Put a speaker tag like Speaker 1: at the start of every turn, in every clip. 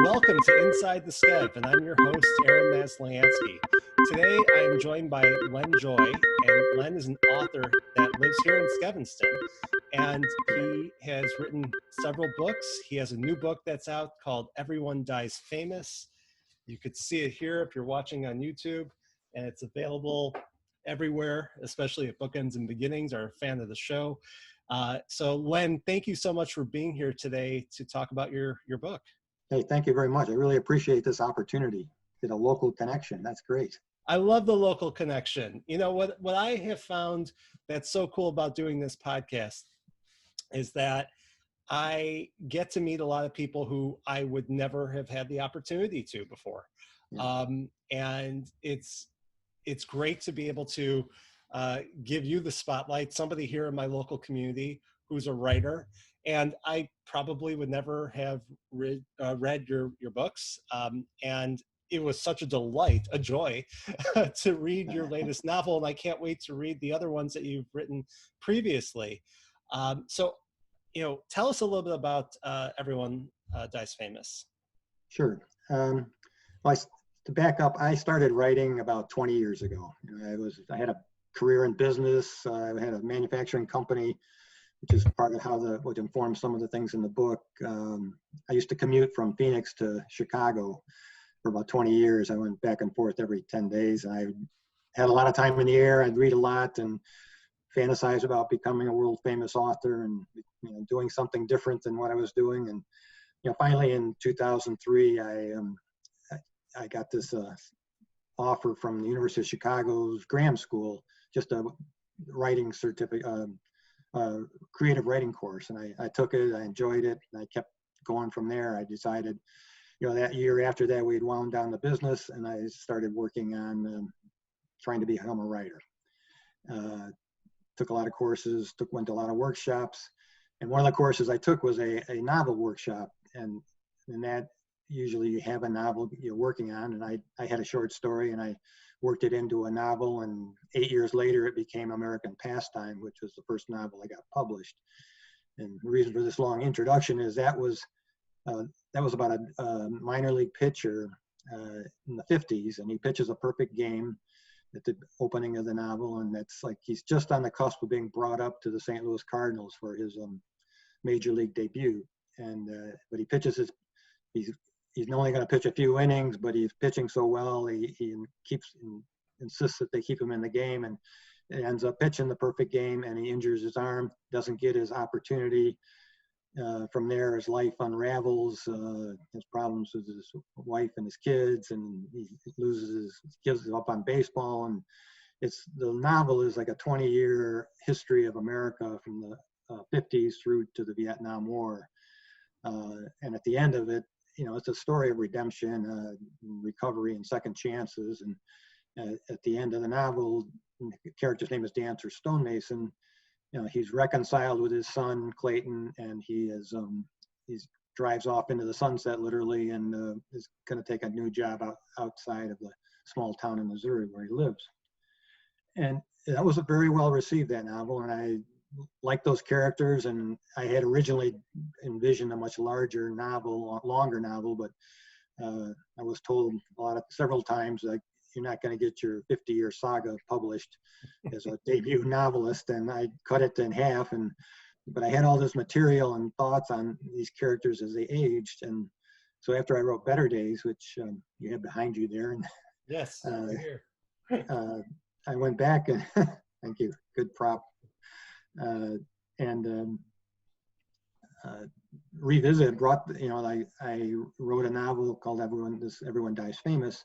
Speaker 1: Welcome to Inside the Skev, and I'm your host, Aaron Maslansky. Today, I am joined by Len Joy, and Len is an author that lives here in Skevanston, and he has written several books. He has a new book that's out called Everyone Dies Famous. You could see it here if you're watching on YouTube, and it's available everywhere, especially at Bookends and Beginnings, are a fan of the show. So Len, thank you so much for being here today to talk about your book.
Speaker 2: Hey, thank you very much. I really appreciate this opportunity. Get a local connection. That's great.
Speaker 1: I love the local connection. You know, what I have found that's so cool about doing this podcast is that I get to meet a lot of people who I would never have had the opportunity to before.
Speaker 2: Yeah.
Speaker 1: And it's great to be able to give you the spotlight, somebody here in my local community who's a writer. And I probably would never have read your books. And it was such a delight, a joy to read your latest novel. And I can't wait to read the other ones that you've written previously. So, you know, tell us a little bit about Everyone Dies Famous.
Speaker 2: Sure. To back up, I started writing about 20 years ago. I had a career in business. I had a manufacturing company, which is part of what informs some of the things in the book. I used to commute from Phoenix to Chicago for about 20 years. I went back and forth every 10 days. I had a lot of time in the air. I'd read a lot and fantasize about becoming a world famous author and doing something different than what I was doing. And finally in 2003, I got this offer from the University of Chicago's Graham School, just a writing certificate, creative writing course. And I took it, I enjoyed it, and I kept going from there. I decided, that year after that, we'd wound down the business, and I started working on trying to become a writer. Took a lot of courses, went to a lot of workshops. And one of the courses I took was a novel workshop. And that usually you have a novel you're working on. And I had a short story and I worked it into a novel. And 8 years later, it became American Pastime, which was the first novel I got published. And the reason for this long introduction is that was about a minor league pitcher in the 50s. And he pitches a perfect game at the opening of the novel, and that's like he's just on the cusp of being brought up to the St. Louis Cardinals for his major league debut. And but he pitches he's only going to pitch a few innings, but he's pitching so well he insists that they keep him in the game, and it ends up pitching the perfect game, and he injures his arm, doesn't get his opportunity. From there, his life unravels, his problems with his wife and his kids, and he gives up on baseball. And the novel is like a 20-year history of America from the 50s through to the Vietnam War. And at the end of it, it's a story of redemption, recovery, and second chances. And at the end of the novel, the character's name is Dancer Stonemason. He's reconciled with his son Clayton, and he drives off into the sunset literally, and is going to take a new job outside of the small town in Missouri where he lives. And that was a very well received, that novel, and I like those characters. And I had originally envisioned a much larger novel, longer novel, but I was told several times that you're not going to get your 50-year saga published as a debut novelist, and I cut it in half. But I had all this material and thoughts on these characters as they aged, and so after I wrote Better Days, which you have behind you there, and
Speaker 1: yes, here.
Speaker 2: I went back and thank you, good prop, revisited. I wrote a novel called Everyone Dies Famous.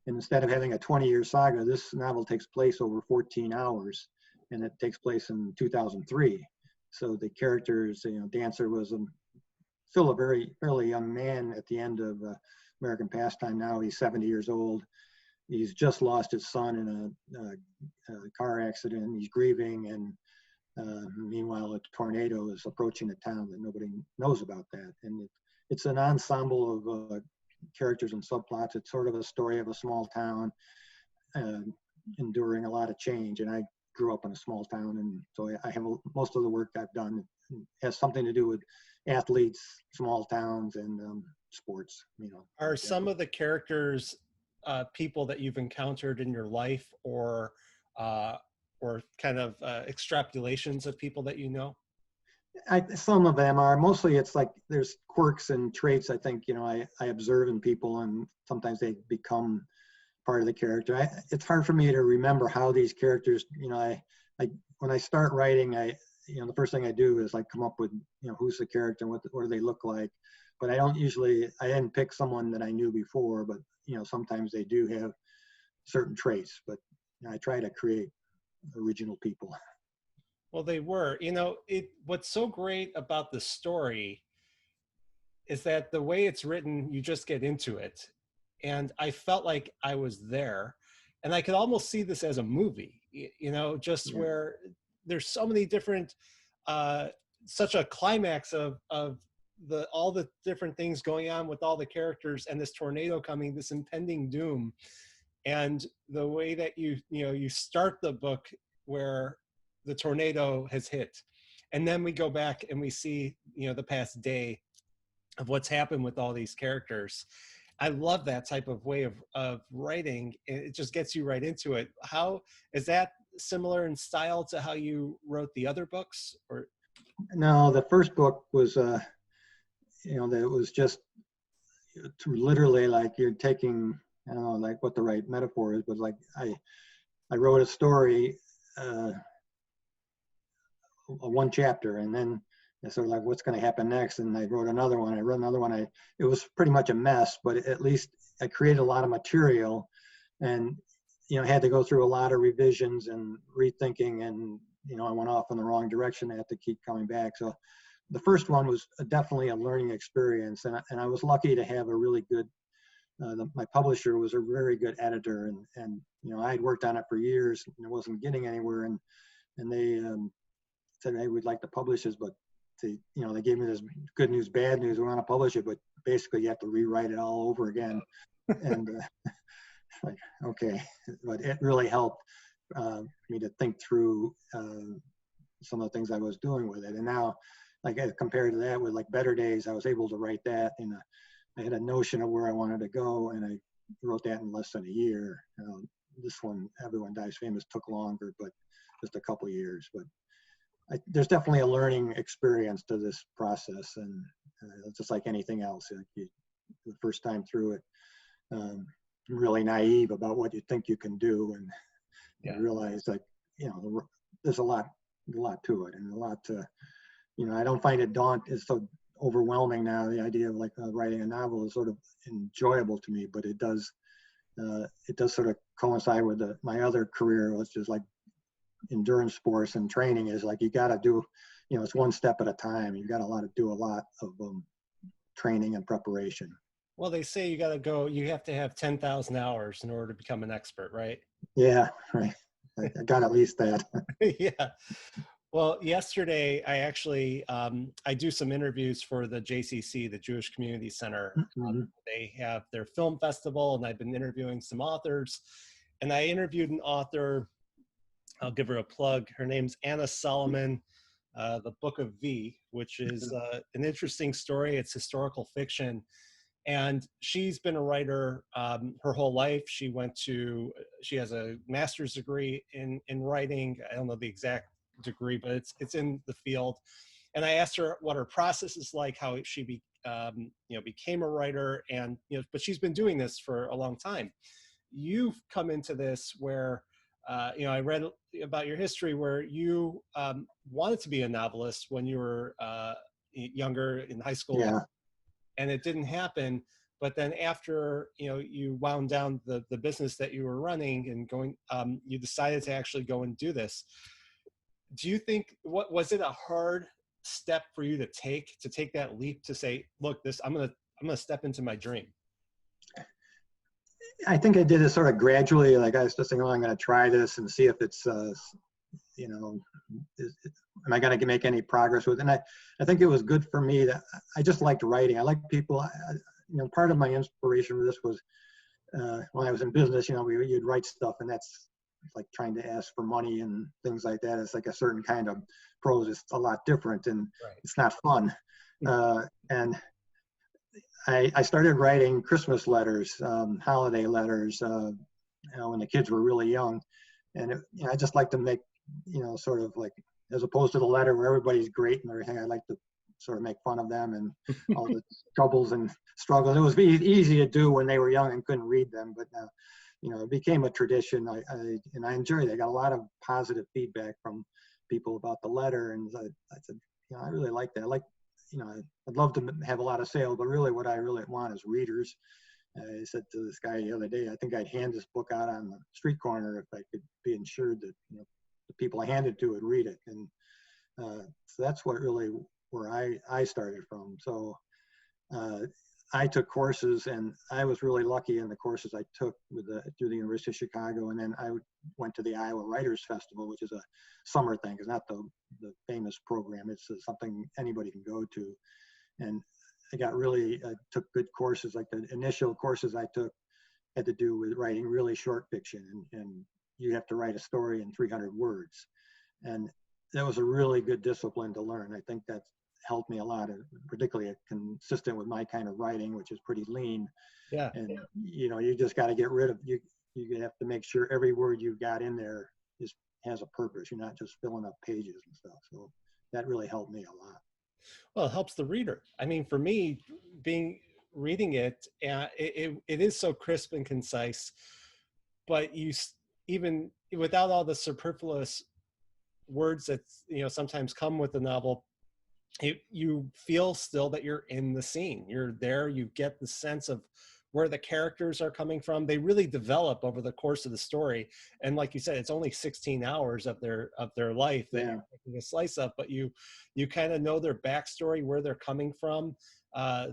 Speaker 2: And instead of having a 20-year saga, this novel takes place over 14 hours, and it takes place in 2003. So the characters, Dancer was still a fairly young man at the end of American Pastime. Now he's 70 years old. He's just lost his son in a car accident. He's grieving, and meanwhile, a tornado is approaching the town that nobody knows about that. And it's an ensemble of characters and subplots. It's sort of a story of a small town enduring a lot of change. And grew up in a small town, and so I have most of the work I've done has something to do with athletes, small towns, and sports.
Speaker 1: Are
Speaker 2: like that.
Speaker 1: some of the characters people that you've encountered in your life, uh, or kind of extrapolations of people that you know?
Speaker 2: Some of them are. Mostly it's like there's quirks and traits I think I observe in people, and sometimes they become part of the character. It's hard for me to remember how these characters, I when I start writing, the first thing I do is like come up with who's the character and what do they look like. But I didn't pick someone that I knew before, but sometimes they do have certain traits, but I try to create original people.
Speaker 1: Well, they were. What's so great about the story is that the way it's written, you just get into it. And I felt like I was there. And I could almost see this as a movie, just
Speaker 2: Yeah.
Speaker 1: where there's so many different, such a climax of all the different things going on with all the characters and this tornado coming, this impending doom. And the way that you start the book where the tornado has hit, and then we go back and we see the past day of what's happened with all these characters. I love that type of way of writing. It just gets you right into it. How is that similar in style to how you wrote the other books? Or
Speaker 2: No, the first book was that was just literally like you're taking, I don't know like what the right metaphor is, but like I wrote a story, one chapter, and then it's sort of like what's going to happen next, and I wrote another one. It was pretty much a mess, but at least I created a lot of material, and had to go through a lot of revisions and rethinking, and I went off in the wrong direction. I had to keep coming back. So the first one was definitely a learning experience, and I was lucky to have a really good my publisher was a very good editor, and I had worked on it for years and it wasn't getting anywhere, and they said, hey, we'd like to publish this, but they gave me this good news, bad news, we want to publish it, but basically you have to rewrite it all over again. And like, okay, but it really helped me to think through some of the things I was doing with it. And now, like compared to that, with like Better Days, I was able to write that, and I had a notion of where I wanted to go, and I wrote that in less than a year. This one, Everyone Dies Famous, took longer, but just a couple of years. But there's definitely a learning experience to this process, and it's just like anything else. Like the first time through it, really naive about what you think you can do, and you realize like there's a lot to it, and a lot to I don't find it it's so overwhelming now. The idea of like writing a novel is sort of enjoyable to me, but it does sort of coincide with my other career, which is like endurance sports and training. Is like you got to do it's one step at a time. You've got to do a lot of training and preparation.
Speaker 1: Well, they say you have to have 10,000 hours in order to become an expert, right?
Speaker 2: Yeah, right. I got at least that.
Speaker 1: Yeah. Well, yesterday I actually I do some interviews for the JCC, the Jewish Community Center.
Speaker 2: Mm-hmm.
Speaker 1: They have their film festival, and I've been interviewing some authors. And I interviewed an author. I'll give her a plug. Her name's Anna Solomon. The Book of V, which is an interesting story. It's historical fiction. And she's been a writer her whole life. She has a master's degree in writing. I don't know the exact degree, but it's in the field. And I asked her what her process is like, how she became a writer, and but she's been doing this for a long time. You've come into this where I read about your history where you wanted to be a novelist when you were younger in high school.
Speaker 2: Yeah.
Speaker 1: And it didn't happen. But then after you wound down the business that you were running and going, you decided to actually go and do this. Do you think was it a hard step for you to take that leap to say, look, I'm gonna step into my dream?
Speaker 2: I think I did it sort of gradually. Like I was just saying, I'm going to try this and see if it's am I going to make any progress with it? And I think it was good for me that I just liked writing. I like people. Part of my inspiration for this was when I was in business. You'd write stuff, and that's like trying to ask for money and things like that. It's like a certain kind of prose. It's a lot different, and
Speaker 1: Right.
Speaker 2: it's not fun. And I started writing Christmas letters, holiday letters, when the kids were really young. And I just like to make, sort of like, as opposed to the letter where everybody's great and everything, I like to sort of make fun of them and all the troubles and struggles. It was easy to do when they were young and couldn't read them, but it became a tradition. And I enjoyed it. I got a lot of positive feedback from people about the letter, and I said, I really like that. I'd love to have a lot of sales, but really what I really want is readers. I said to this guy the other day, I think I'd hand this book out on the street corner if I could be ensured that the people I handed to would read it. And so that's where I started from. So I took courses, and I was really lucky in the courses I took through the University of Chicago, and then I went to the Iowa Writers Festival, which is a summer thing. It's not the famous program. It's something anybody can go to. And I took good courses. Like the initial courses I took had to do with writing really short fiction, and you have to write a story in 300 words. And that was a really good discipline to learn. I think that's helped me a lot, particularly consistent with my kind of writing, which is pretty lean.
Speaker 1: Yeah.
Speaker 2: And you just got to get rid of you have to make sure every word you've got in there has a purpose. You're not just filling up pages and stuff. So that really helped me a lot.
Speaker 1: Well, it helps the reader. I mean, for me, reading it, it is so crisp and concise, but even without all the superfluous words that sometimes come with the novel, you feel still that you're in the scene. You're there. You get the sense of where the characters are coming from. They really develop over the course of the story. And like you said, it's only 16 hours of their life that you're taking a slice of, but you kind of know their backstory, where they're coming from,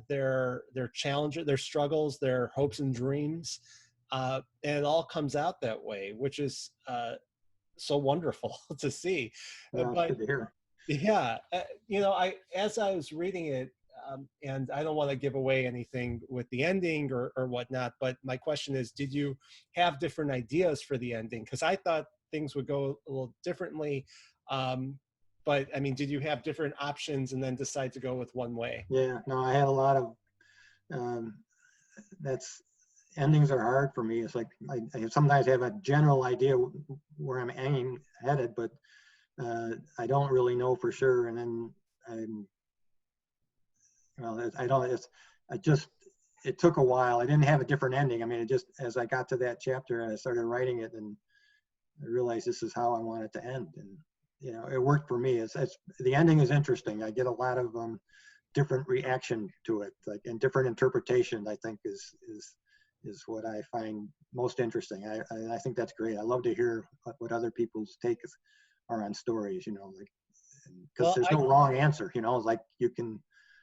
Speaker 1: their challenges, their struggles, their hopes and dreams. And it all comes out that way, which is so wonderful to see.
Speaker 2: Well,
Speaker 1: but
Speaker 2: good to hear.
Speaker 1: yeah, as I was reading it, and I don't want to give away anything with the ending or whatnot, but my question is, did you have different ideas for the ending? Because I thought things would go a little differently. But I mean, did you have different options and then decide to go with one way?
Speaker 2: Yeah, no, I had a lot of, endings are hard for me. It's like, I sometimes have a general idea where I'm headed, but I don't really know for sure. And then it took a while. I didn't have a different ending. I mean, it just, as I got to that chapter and I started writing it, and I realized this is how I want it to end. And, it worked for me. The ending is interesting. I get a lot of different reaction to it, like, and different interpretation, I think is what I find most interesting. I think that's great. I love to hear what other people's takes are on stories, because there's no wrong answer, like you can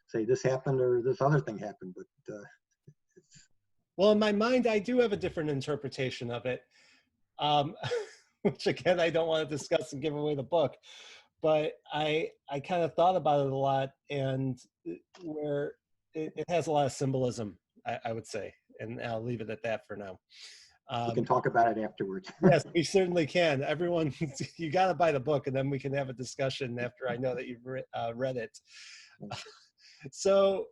Speaker 2: say this happened or this other thing happened, but
Speaker 1: well, in my mind, I do have a different interpretation of it, which again, I don't want to discuss and give away the book, but I kind of thought about it a lot, and where it has a lot of symbolism, I would say, and I'll leave it at that for now.
Speaker 2: We can talk about it afterwards.
Speaker 1: Yes, we certainly can. Everyone, you got to buy the book, and then we can have a discussion after I know that you've read it. So,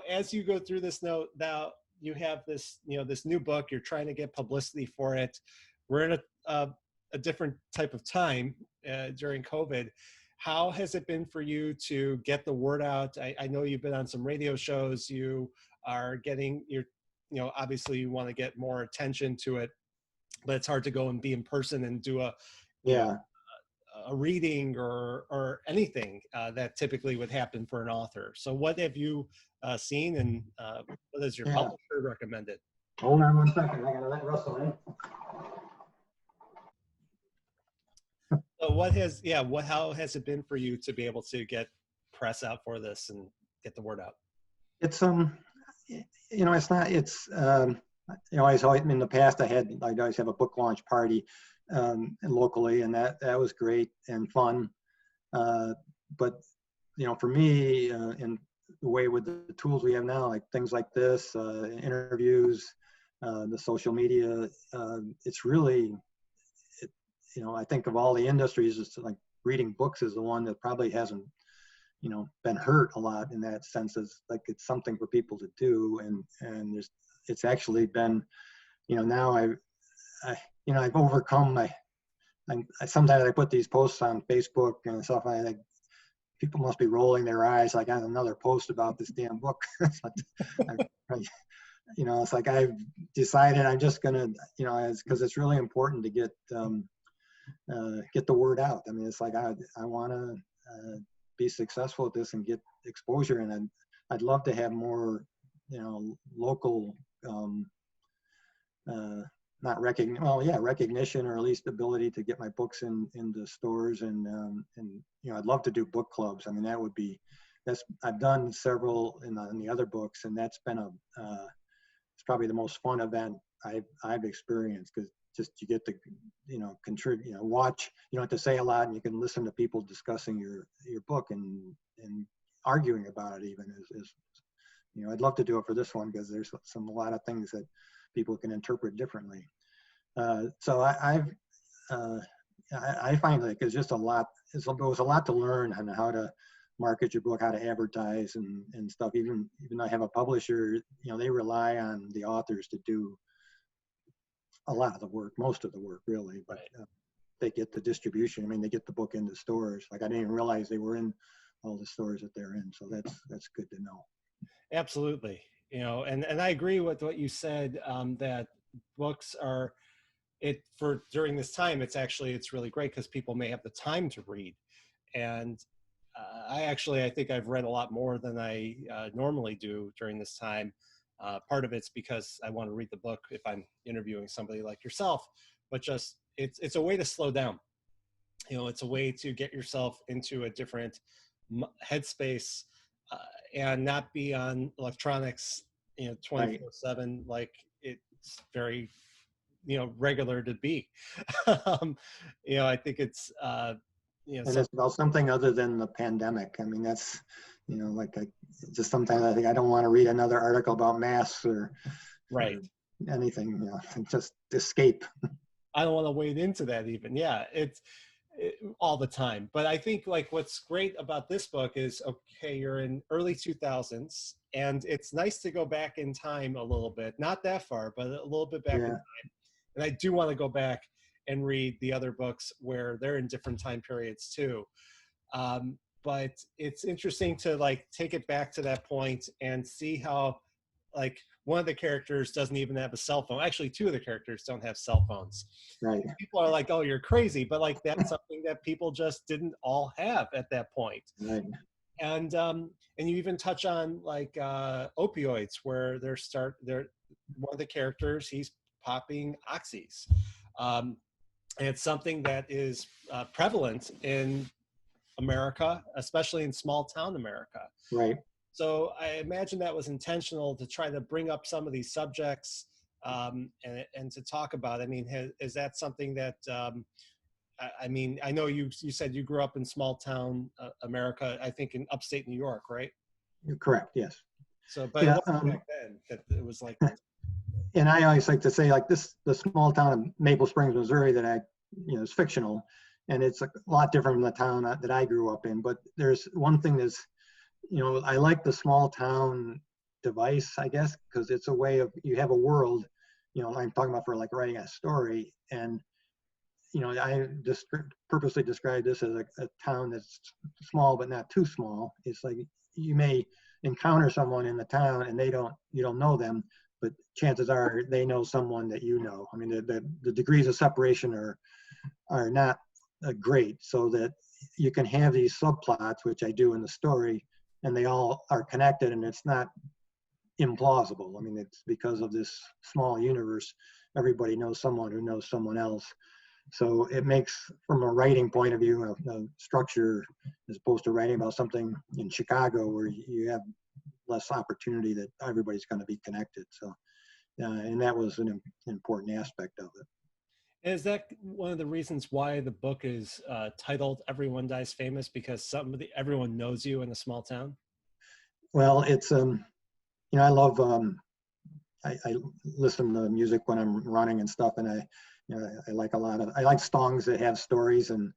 Speaker 1: as you go through this note, now you have this, this new book, you're trying to get publicity for it. We're in a different type of time during COVID. How has it been for you to get the word out? I know you've been on some radio shows. You are getting obviously you want to get more attention to it, but it's hard to go and be in person and do a reading or anything that typically would happen for an author. So what have you seen, and what has your publisher recommended?
Speaker 2: Hold on 1 second. I gotta let Russell in.
Speaker 1: So how has it been for you to be able to get press out for this and get the word out?
Speaker 2: It's it's not, it's always in the past I'd always have a book launch party locally, and that was great and fun, but for me, in the way with the tools we have now, like things like this, interviews, the social media, it's really I think of all the industries, it's like reading books is the one that probably hasn't, been hurt a lot in that sense. It's like it's something for people to do, and it's actually been, now I've overcome sometimes I put these posts on Facebook and stuff. I think people must be rolling their eyes like on another post about this damn book. It's like I've decided I'm just gonna, because it's really important to get the word out. I mean, it's like I want to be successful at this and get exposure, and I'd love to have more, local, not recognition, or at least ability to get my books into stores, and I'd love to do book clubs. I mean, I've done several in the other books, and that's been it's probably the most fun event I've experienced, because just you get to contribute, watch, you don't have to say a lot, and you can listen to people discussing your book and arguing about it even. I'd love to do it for this one, because there's a lot of things that people can interpret differently. So I find like it's just a lot. There was a lot to learn on how to market your book, how to advertise and stuff. Even though I have a publisher, they rely on the authors to do a lot of the work, most of the work really, but they get the distribution. I mean, they get the book into stores. Like I didn't even realize they were in all the stores that they're in. So that's good to know.
Speaker 1: Absolutely. And I agree with what you said, that books are during this time, it's really great because people may have the time to read. And I think I've read a lot more than I normally do during this time. Part of it's because I want to read the book if I'm interviewing somebody like yourself, but just it's a way to slow down. It's a way to get yourself into a different headspace, and not be on electronics 24/7 like it's very regular to be. I think it's
Speaker 2: and it's about something other than the pandemic. I mean, that's just sometimes I think I don't want to read another article about masks or anything. Just escape.
Speaker 1: I don't want to wade into that even. It's all the time. But I think like what's great about this book is, okay, you're in early 2000s, and it's nice to go back in time a little bit, not that far, but a little bit back in time. And I do want to go back and read the other books where they're in different time periods too. But it's interesting to like take it back to that point and see how like one of the characters doesn't even have a cell phone. Actually, two of the characters don't have cell phones.
Speaker 2: Right.
Speaker 1: People are like, oh, you're crazy. But like, that's something that people just didn't all have at that point.
Speaker 2: Right.
Speaker 1: And you even touch on like opioids, where one of the characters, he's popping oxys. And it's something that is prevalent in America, especially in small town America.
Speaker 2: Right.
Speaker 1: So I imagine that was intentional to try to bring up some of these subjects and to talk about. I mean, is that something that, I mean, I know you said you grew up in small town America, I think in upstate New York, right?
Speaker 2: You're correct, yes.
Speaker 1: So, but it wasn't back then that it was like that.
Speaker 2: And I always like to say, like the small town of Maple Springs, Missouri, that is fictional, and it's a lot different from the town that I grew up in. But there's one thing that's, I like the small town device, I guess, because it's a way of, you have a world, I'm talking about for like writing a story. And, I just purposely describe this as a town that's small, but not too small. It's like you may encounter someone in the town and you don't know them, but chances are they know someone that you know. I mean, the degrees of separation are not great, so that you can have these subplots, which I do in the story, and they all are connected, and it's not implausible. I mean, it's because of this small universe, everybody knows someone who knows someone else. So it makes, from a writing point of view, a structure, as opposed to writing about something in Chicago where you have less opportunity that everybody's going to be connected. So, and that was an important aspect of it.
Speaker 1: Is that one of the reasons why the book is titled "Everyone Dies Famous"? Because everyone knows you in a small town.
Speaker 2: Well, it's I love I listen to music when I'm running and stuff, and I like I like songs that have stories, and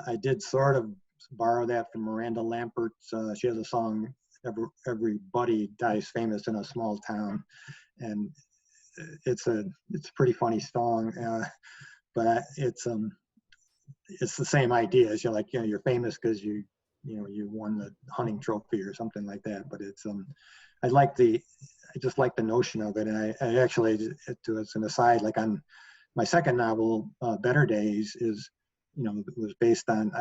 Speaker 2: I did sort of borrow that from Miranda Lampert's. She has a song, "Everybody Dies Famous in a Small Town," and it's a pretty funny song, but it's the same idea as you're like, you're famous because you won the hunting trophy or something like that. But it's I just like the notion of it, and I actually, as an aside, like on my second novel, Better Days, is it was based on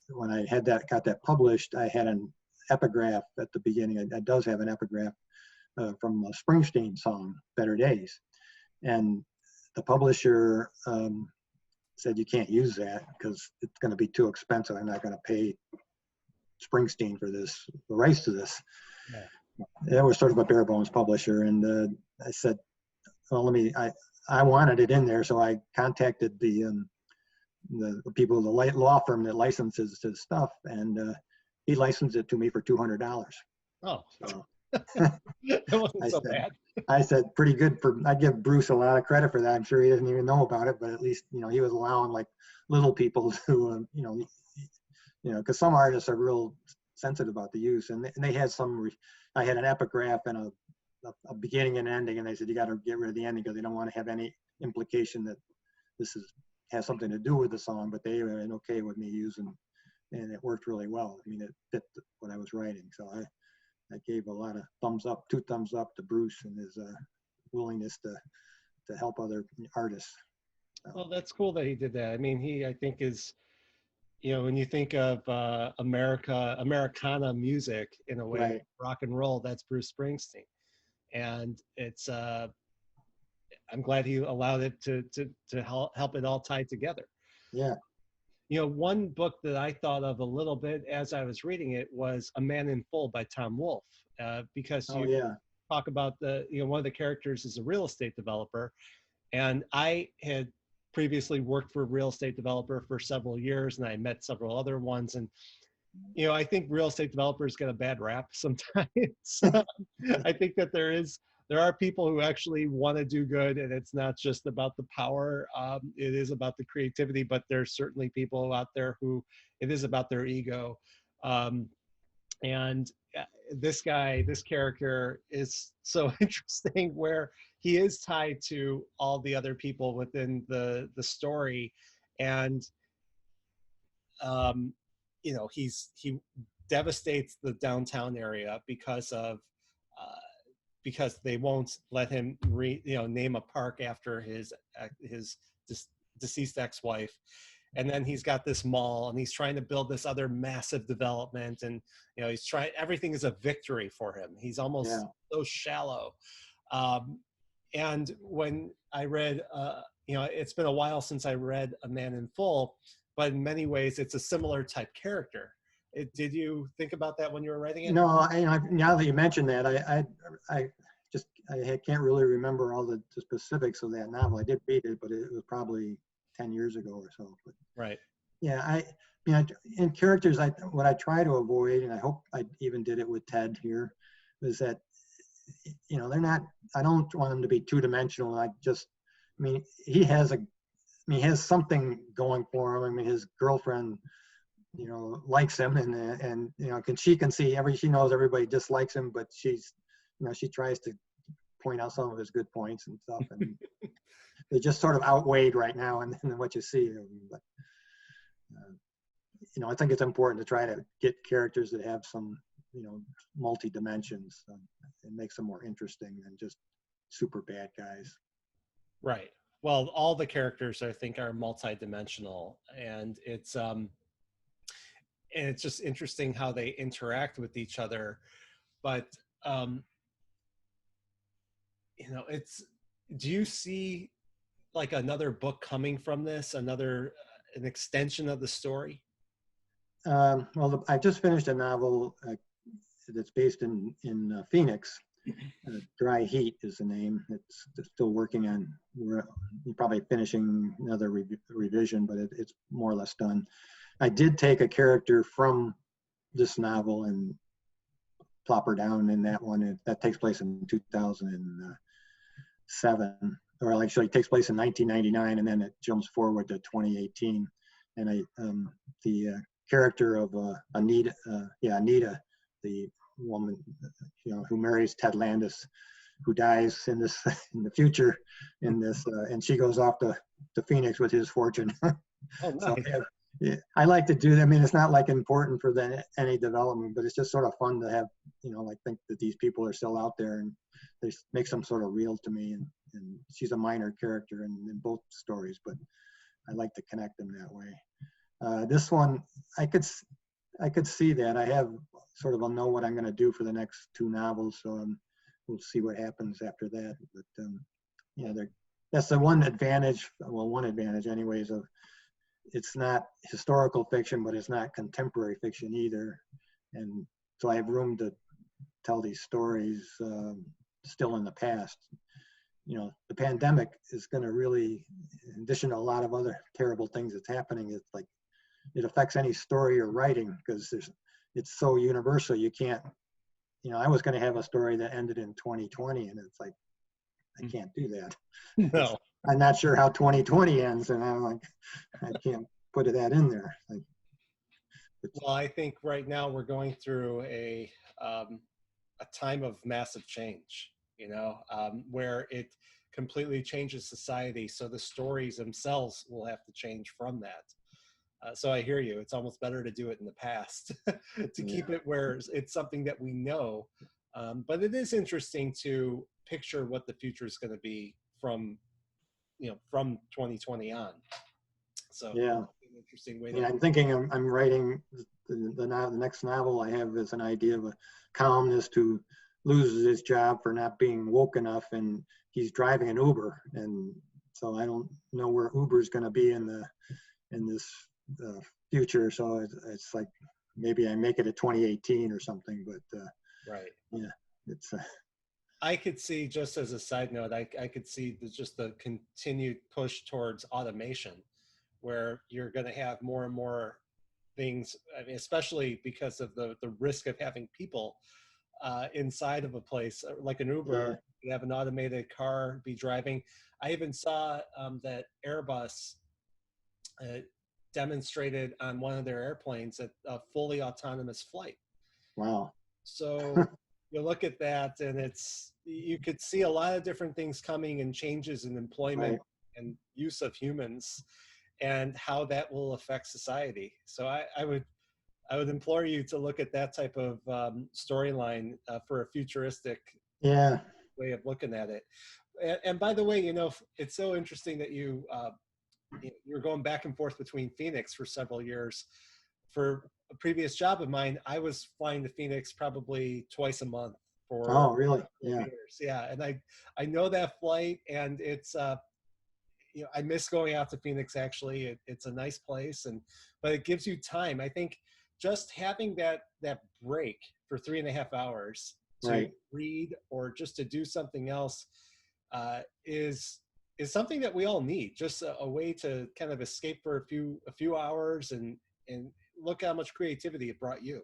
Speaker 2: when I got that published, I had an epigraph at the beginning. It does have an epigraph from a Springsteen song, Better Days, and the publisher said you can't use that because it's going to be too expensive. I'm not going to pay Springsteen for the rights to this. Yeah. It was sort of a bare bones publisher, and I said, well, I wanted it in there, so I contacted the people, the law firm that licenses his stuff, and he licensed it to me for $200.
Speaker 1: Oh,
Speaker 2: so
Speaker 1: it wasn't so bad.
Speaker 2: I said, pretty good I give Bruce a lot of credit for that. I'm sure he doesn't even know about it, but at least, he was allowing like little people to, because some artists are real sensitive about the use, and they had I had an epigraph and a beginning and ending, and they said, you got to get rid of the ending because they don't want to have any implication that this has something to do with the song, but they were okay with me using, and it worked really well. I mean, it fit what I was writing. So I gave a lot of two thumbs up to Bruce and his willingness to help other artists.
Speaker 1: Well, that's cool that he did that. I mean, I think is, when you think of Americana music in a way,
Speaker 2: right.
Speaker 1: Rock and roll, that's Bruce Springsteen. And it's, I'm glad he allowed it to help it all tie together.
Speaker 2: Yeah.
Speaker 1: One book that I thought of a little bit as I was reading it was A Man in Full by Tom Wolfe, because talk about one of the characters is a real estate developer, and I had previously worked for a real estate developer for several years, and I met several other ones, and I think real estate developers get a bad rap sometimes. I think that there are people who actually want to do good, and it's not just about the power. It is about the creativity, but there's certainly people out there who it is about their ego. And this character is so interesting, where he is tied to all the other people within the story. And, he devastates the downtown area because they won't let him name a park after his deceased ex-wife. And then he's got this mall, and he's trying to build this other massive development, and he's trying, everything is a victory for him. He's almost so shallow. And when I read, it's been a while since I read A Man in Full, but in many ways it's a similar type character. Did you think about that when you were writing it?
Speaker 2: No, now that you mentioned that, I can't really remember all the specifics of that novel. I did read it, but it was probably 10 years ago or so. But,
Speaker 1: right.
Speaker 2: Yeah, in characters, what I try to avoid, and I hope I even did it with Ted here, is that, they're not, I don't want them to be two-dimensional. He has something going for him. I mean, his girlfriend, likes him, and she can see she knows everybody dislikes him, but she tries to point out some of his good points and stuff, and they just sort of outweighed right now and what you see. But I think it's important to try to get characters that have some multi dimensions, and makes them more interesting than just super bad guys.
Speaker 1: Right. Well, all the characters I think are multi-dimensional, and it's just interesting how they interact with each other. But do you see like another book coming from this, an extension of the story?
Speaker 2: Well, I just finished a novel that's based in Phoenix. Dry Heat is the name. It's still working on. We're probably finishing another revision, but it's more or less done. I did take a character from this novel and plop her down in that one. That takes place in 2007. or actually it takes place in 1999, and then it jumps forward to 2018. And the character of Anita, Anita, the woman, who marries Ted Landis, who dies in this in the future in this, and she goes off to Phoenix with his fortune.
Speaker 1: Oh,
Speaker 2: So
Speaker 1: nice.
Speaker 2: I like to do that. I mean, it's not like important for any development, but it's just sort of fun to have, like think that these people are still out there, and they make them sort of real to me. And she's a minor character in both stories, but I like to connect them that way. This one, I could see that. I have sort of know what I'm going to do for the next two novels, so we'll see what happens after that. But that's the one advantage. Well, one advantage, anyways, of it's not historical fiction, but it's not contemporary fiction either, and so I have room to tell these stories still in the past. The pandemic is going to really, in addition to a lot of other terrible things that's happening, it's like it affects any story or writing because it's so universal. You can't, I was going to have a story that ended in 2020, and it's like I can't do that.
Speaker 1: No.
Speaker 2: I'm not sure how 2020 ends, and I'm like, I can't put that in there.
Speaker 1: Well, I think right now we're going through a time of massive change, where it completely changes society. So the stories themselves will have to change from that. So I hear you. It's almost better to do it in the past to keep it where it's something that we know. But it is interesting to picture what the future is going to be from 2020 on. So
Speaker 2: yeah,
Speaker 1: an interesting way to.
Speaker 2: I'm thinking I'm writing the next novel I have is an idea of a columnist who loses his job for not being woke enough, and he's driving an Uber, and so I don't know where Uber is going to be in this future. So it's like maybe I make it a 2018 or something, but
Speaker 1: Right.
Speaker 2: Yeah, it's.
Speaker 1: I could see, just as a side note, I could see just the continued push towards automation, where you're going to have more and more things, I mean, especially because of the risk of having people inside of a place like an Uber. You have an automated car be driving. I even saw that Airbus demonstrated on one of their airplanes a fully autonomous flight.
Speaker 2: Wow.
Speaker 1: So you look at that, and you could see a lot of different things coming, and changes in employment and use of humans, and how that will affect society. So I would implore you to look at that type of storyline for a futuristic way of looking at it. And by the way, it's so interesting that you're going back and forth between Phoenix for several years. For a previous job of mine, I was flying to Phoenix probably twice a month for
Speaker 2: really?
Speaker 1: years. Yeah, and I know that flight, and it's I miss going out to Phoenix. Actually, it's a nice place, but it gives you time. I think just having that break for 3.5 hours to read or just to do something else is something that we all need. Just a way to kind of escape for a few hours and look how much creativity it brought you.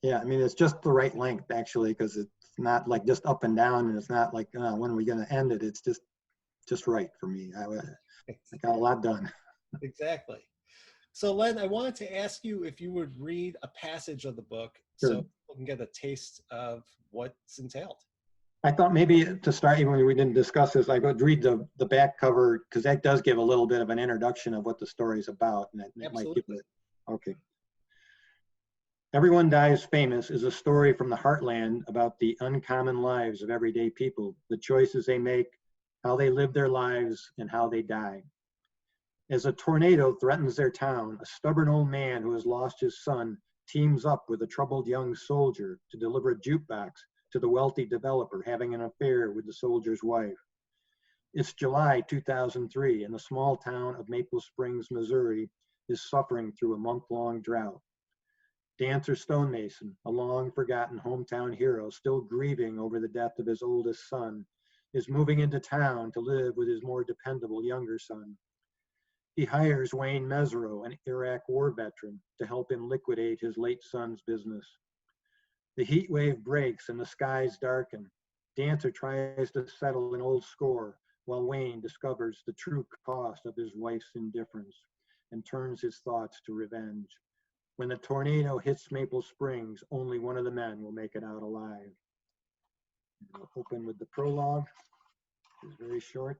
Speaker 2: Yeah, I mean, it's just the right length actually, because it's not like just up and down, and it's not like when are we going to end it? It's just right for me. I got a lot done.
Speaker 1: Exactly. So Len, I wanted to ask you if you would read a passage of the book
Speaker 2: Sure.
Speaker 1: so people can get a taste of what's entailed.
Speaker 2: I thought maybe to start, even when we didn't discuss this, I would read the back cover, because that does give a little bit of an introduction of what the story's about, and it might give it. Okay. Everyone Dies Famous is a story from the heartland about the uncommon lives of everyday people, the choices they make, how they live their lives, and how they die. As a tornado threatens their town, a stubborn old man who has lost his son teams up with a troubled young soldier to deliver a jukebox to the wealthy developer having an affair with the soldier's wife. It's July 2003, and the small town of Maple Springs, Missouri, is suffering through a month-long drought. Dancer Stonemason, a long-forgotten hometown hero still grieving over the death of his oldest son, is moving into town to live with his more dependable younger son. He hires Wayne Mesereau, an Iraq war veteran, to help him liquidate his late son's business. The heat wave breaks and the skies darken. Dancer tries to settle an old score while Wayne discovers the true cost of his wife's indifference and turns his thoughts to revenge. When the tornado hits Maple Springs, only one of the men will make it out alive. We'll open with the prologue. It's very short.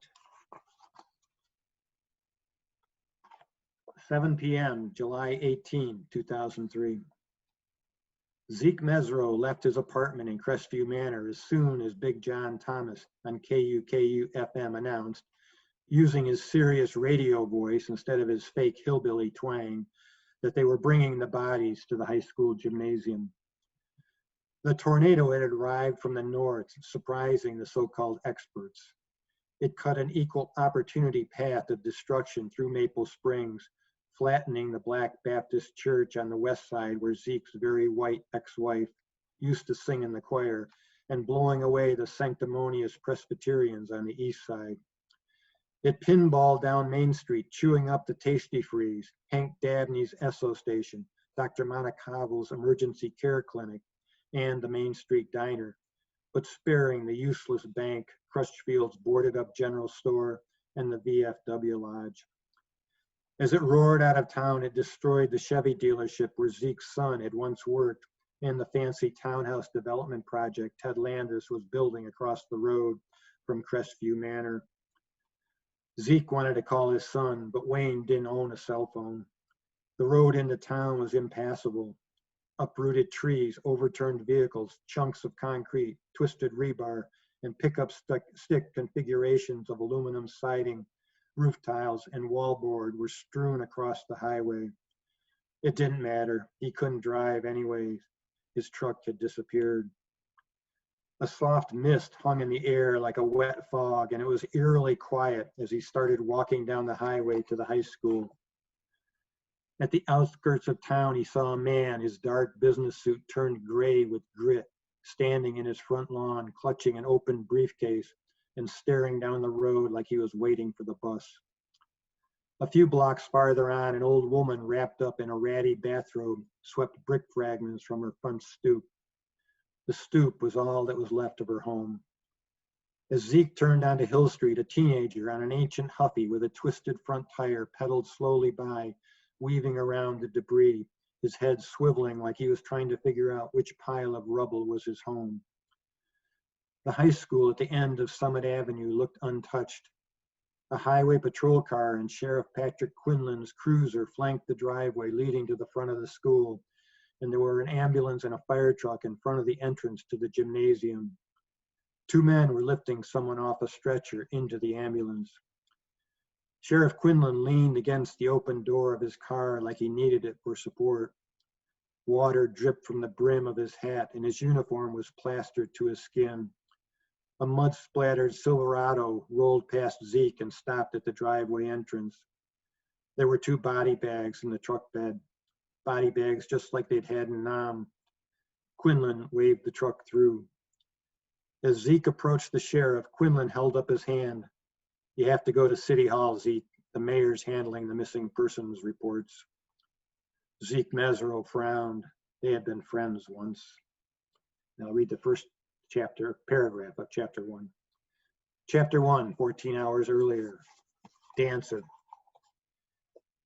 Speaker 2: 7 p.m., July 18, 2003. Zeke Mesro left his apartment in Crestview Manor as soon as Big John Thomas on KUKU-FM announced, using his serious radio voice instead of his fake hillbilly twang, that they were bringing the bodies to the high school gymnasium. The tornado had arrived from the north, surprising the so-called experts. It cut an equal opportunity path of destruction through Maple Springs, flattening the Black Baptist Church on the west side where Zeke's very white ex-wife used to sing in the choir, and blowing away the sanctimonious Presbyterians on the east side. It pinballed down Main Street, chewing up the Tasty Freeze, Hank Dabney's Esso Station, Dr. Monacovo's Emergency Care Clinic, and the Main Street Diner, but sparing the useless bank, Crutchfield's boarded-up general store, and the VFW Lodge. As it roared out of town, it destroyed the Chevy dealership where Zeke's son had once worked and the fancy townhouse development project Ted Landis was building across the road from Crestview Manor. Zeke wanted to call his son, but Wayne didn't own a cell phone. The road into town was impassable. Uprooted trees, overturned vehicles, chunks of concrete, twisted rebar, and pickup stick configurations of aluminum siding, roof tiles, and wallboard were strewn across the highway. It didn't matter. He couldn't drive anyways. His truck had disappeared. A soft mist hung in the air like a wet fog, and it was eerily quiet as he started walking down the highway to the high school. At the outskirts of town, he saw a man, his dark business suit turned gray with grit, standing in his front lawn, clutching an open briefcase and staring down the road like he was waiting for the bus. A few blocks farther on, an old woman wrapped up in a ratty bathrobe swept brick fragments from her front stoop. The stoop was all that was left of her home. As Zeke turned onto Hill Street, a teenager on an ancient Huffy with a twisted front tire pedaled slowly by, weaving around the debris, his head swiveling like he was trying to figure out which pile of rubble was his home. The high school at the end of Summit Avenue looked untouched. A highway patrol car and Sheriff Patrick Quinlan's cruiser flanked the driveway leading to the front of the school, and there were an ambulance and a fire truck in front of the entrance to the gymnasium. Two men were lifting someone off a stretcher into the ambulance. Sheriff Quinlan leaned against the open door of his car like he needed it for support. Water dripped from the brim of his hat, and his uniform was plastered to his skin. A mud-splattered Silverado rolled past Zeke and stopped at the driveway entrance. There were two body bags in the truck bed, body bags just like they'd had in Nam. Quinlan waved the truck through. As Zeke approached the sheriff, Quinlan held up his hand. "You have to go to City Hall, Zeke. The mayor's handling the missing persons reports." Zeke Mesro frowned. They had been friends once. Now I'll read the first paragraph of chapter 1. Chapter 1, 14 hours earlier. Dancer.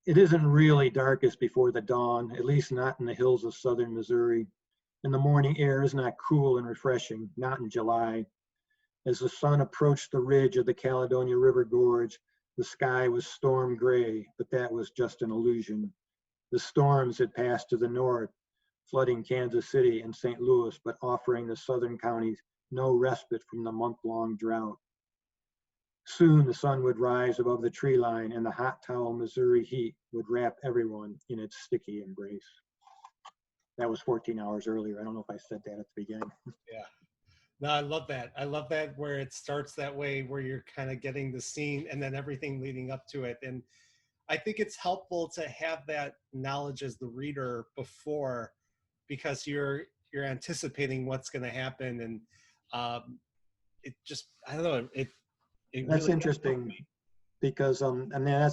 Speaker 2: It isn't really darkest before the dawn, at least not in the hills of southern Missouri. And the morning air is not cool and refreshing, not in July. As the sun approached the ridge of the Caledonia River Gorge, the sky was storm gray, but that was just an illusion. The storms had passed to the north, flooding Kansas City and St. Louis, but offering the southern counties no respite from the month-long drought. Soon the sun would rise above the tree line and the hot towel Missouri heat would wrap everyone in its sticky embrace. That was 14 hours earlier. I don't know if I said that at the beginning.
Speaker 1: Yeah. No, I love that. I love that where it starts that way, where you're kind of getting the scene and then everything leading up to it. And I think it's helpful to have that knowledge as the reader before, because you're anticipating what's going to happen. And it just, I don't know, it
Speaker 2: that's
Speaker 1: really
Speaker 2: interesting because I mean,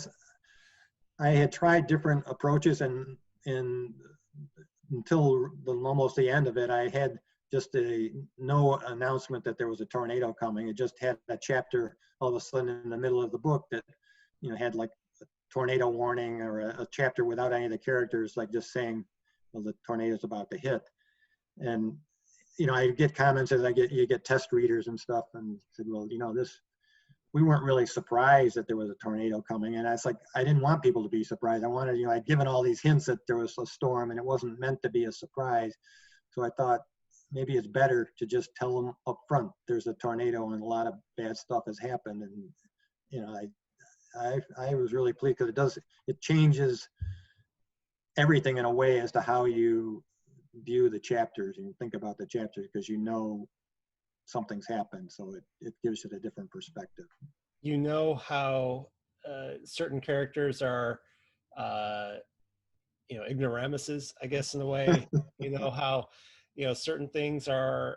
Speaker 2: I had tried different approaches, and until almost the end of it, I had no announcement that there was a tornado coming. It just had a chapter all of a sudden in the middle of the book that, had like a tornado warning, or a chapter without any of the characters, like just saying, well, the tornado's about to hit. And, I get comments as you get test readers and stuff, and said, well, we weren't really surprised that there was a tornado coming. And it's like, I didn't want people to be surprised. I wanted, I'd given all these hints that there was a storm and it wasn't meant to be a surprise. So I thought maybe it's better to just tell them up front, there's a tornado and a lot of bad stuff has happened. And, I was really pleased, because it changes everything in a way as to how you view the chapters and think about the chapters, because something's happened, so it gives it a different perspective.
Speaker 1: How certain characters are ignoramuses, I guess, in a way. How certain things are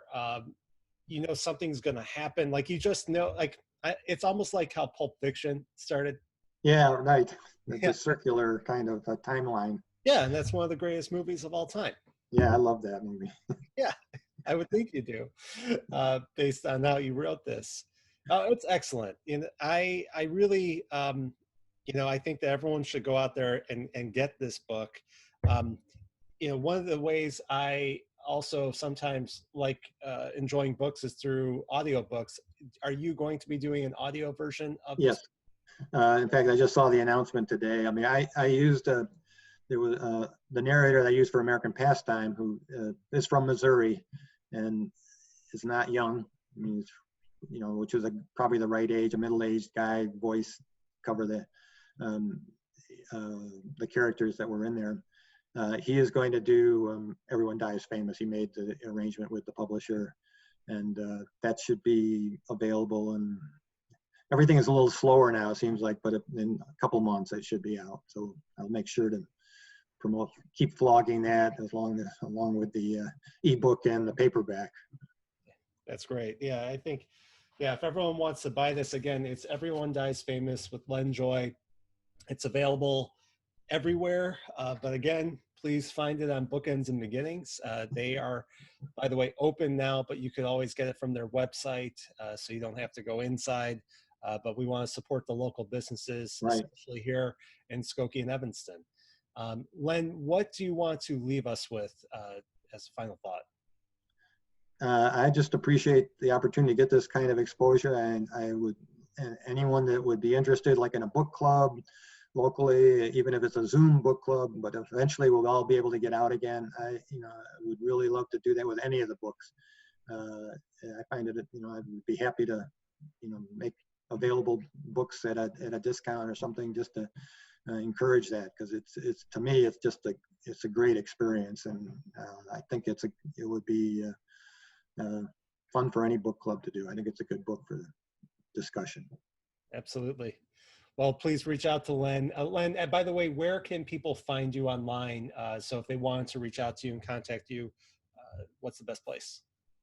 Speaker 1: something's gonna happen, like it's almost like how Pulp Fiction started.
Speaker 2: Yeah, right. It's a circular kind of a timeline.
Speaker 1: Yeah, and that's one of the greatest movies of all time.
Speaker 2: Yeah, I love that movie.
Speaker 1: Yeah, I would think you do, based on how you wrote this. It's excellent. I really, I think that everyone should go out there and get this book. One of the ways I also sometimes like enjoying books is through audiobooks. Are you going to be doing an audio version of
Speaker 2: Yes.
Speaker 1: this?
Speaker 2: In fact, I just saw the announcement today. I mean, I used there was the narrator that I used for American Pastime, who is from Missouri and is not young. I mean, which was probably the right age, a middle-aged guy, voice, cover the characters that were in there. He is going to do Everyone Dies Famous. He made the arrangement with the publisher, and that should be available. And everything is a little slower now, it seems like, but in a couple months it should be out. So I'll make sure to keep flogging that along with the ebook and the paperback.
Speaker 1: That's great. Yeah, I think, if everyone wants to buy this, again, it's Everyone Dies Famous with Len Joy. It's available everywhere, but again, please find it on Bookends and Beginnings. They are, by the way, open now, but you could always get it from their website, so you don't have to go inside. But we want to support the local businesses,
Speaker 2: right,
Speaker 1: especially here in Skokie and Evanston. Len, what do you want to leave us with as a final thought?
Speaker 2: I just appreciate the opportunity to get this kind of exposure, and anyone that would be interested, like in a book club locally, even if it's a Zoom book club, but eventually we'll all be able to get out again. I would really love to do that with any of the books. I find it, I would be happy to, make available books at a discount or something, just to encourage that, because it's to me it's a great experience, and I think it would be fun for any book club to do. I think it's a good book for discussion.
Speaker 1: Absolutely. Well, please reach out to Len. Len, by the way, where can people find you online? So if they wanted to reach out to you and contact you, what's the best place?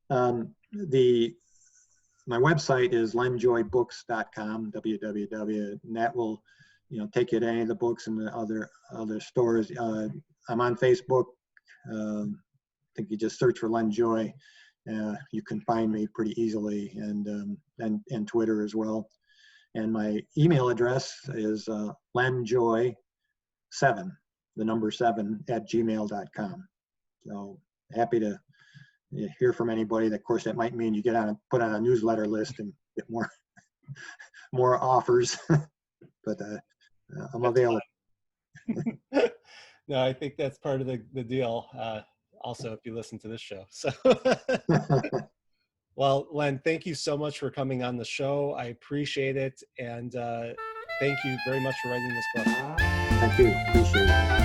Speaker 2: My website is lenjoybooks.com, www, and that will, take you to any of the books and the other stores. I'm on Facebook. I think you just search for Len Joy. You can find me pretty easily, and Twitter as well. And my email address is lenjoy7, the number 7, @gmail.com. So happy to hear from anybody. Of course, that might mean you put on a newsletter list and get more offers. But I'm available.
Speaker 1: No, I think that's part of the deal. Also, if you listen to this show. So, well, Len, thank you so much for coming on the show. I appreciate it. And thank you very much for writing this book.
Speaker 2: Thank you. Appreciate it.